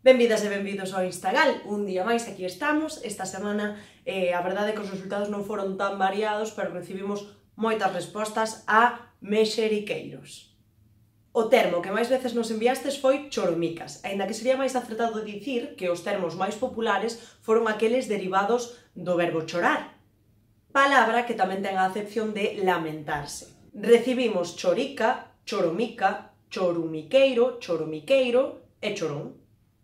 Benvidas e benvidos ao Instagal, un día máis aquí estamos. Esta semana a verdade é que os resultados non foron tan variados, pero recibimos moitas respostas a mexeriqueiros. O termo que máis veces nos enviastes foi choromicas, aínda que sería máis acertado dicir que os termos máis populares foron aqueles derivados do verbo chorar, palabra que tamén ten a acepción de lamentarse. Recibimos chorica, choromica, chorumiqueiro, choromiqueiro e chorón.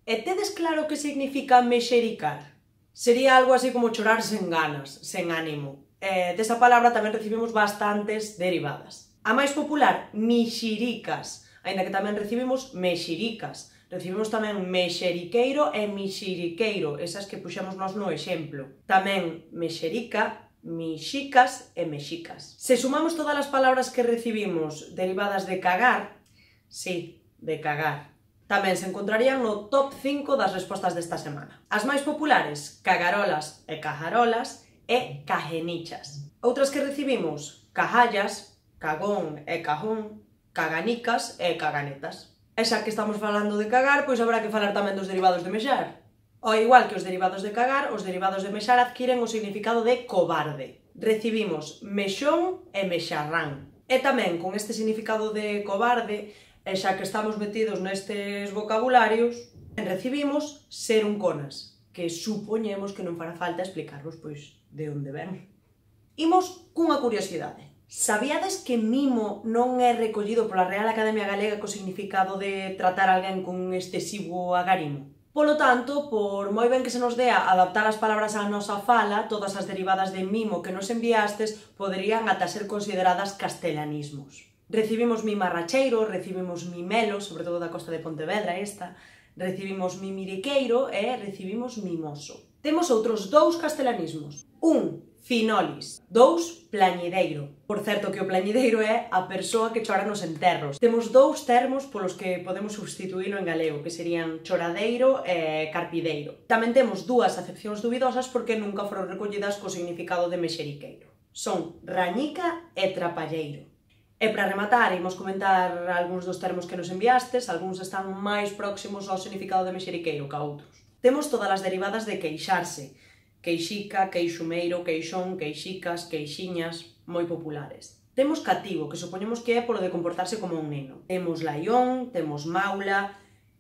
E tedes claro que significa mexericar? Sería algo así como chorar sen ganas, sen ánimo. Desa palabra tamén recibimos bastantes derivadas. A máis popular, mixiricas, aínda que tamén recibimos mexiricas. Recibimos tamén mexeriqueiro e mixiriqueiro, esas que puxemos nós no exemplo. Tamén mexerica, mixicas e mexicas. Se sumamos todas as palabras que recibimos derivadas de cagar, sí, de cagar, tamén se encontrarían no top 5 das respostas desta semana. As máis populares, cagarolas e cajarolas e cajenichas. Outras que recibimos, cajallas, cagón e cajón, caganicas e caganetas. E xa que estamos falando de cagar, pois habrá que falar tamén dos derivados de mexar. Ao igual que os derivados de cagar, os derivados de mexar adquiren o significado de cobarde. Recibimos mexón e mexarrán. E tamén con este significado de cobarde, e xa que estamos metidos nestes vocabularios, recibimos serunconas, que supoñemos que non fará falta explicarvos pois de onde ven. Imos cunha curiosidade. Sabíades que mimo non é recollido pola Real Academia Galega co significado de tratar alguén con excesivo agarimo? Polo tanto, por moi ben que se nos dea adaptar as palabras á nosa fala, todas as derivadas de mimo que nos enviastes poderían ata ser consideradas castelanismos. Recibimos mimarracheiro, recibimos mimelo, sobre todo da costa de Pontevedra esta, recibimos mimiriqueiro e recibimos mimoso. Temos outros dous castelanismos. Un, finolis. 2, plañideiro. Por certo que o plañideiro é a persoa que chora nos enterros. Temos dous termos polos que podemos substituílo en galego, que serían choradeiro e carpideiro. Tamén temos dúas acepcións dubidosas porque nunca foron recollidas co significado de mexeriqueiro. Son rañica e trapalleiro. E para rematar, imos comentar algúns dos termos que nos enviastes, algúns están máis próximos ao significado de mexeriqueiro que a outros. Temos todas as derivadas de queixarse, queixica, queixumeiro, queixón, queixicas, queixiñas, moi populares. Temos cativo, que supoñemos que é polo de comportarse como un neno. Temos laión, temos maula,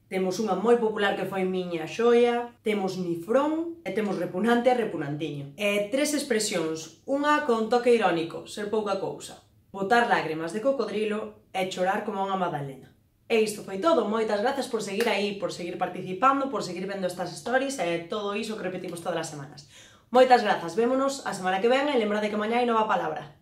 temos unha moi popular que foi miña xoia, temos nifrón e temos repugnante e repugnantiño. E tres expresións, unha con toque irónico, ser pouca cousa, botar lágrimas de cocodrilo e chorar como unha magdalena. E isto foi todo, moitas grazas por seguir aí, por seguir participando, por seguir vendo estas stories e todo iso que repetimos todas as semanas. Moitas grazas, vémonos a semana que ven e lembrade que mañá hai nova palabra.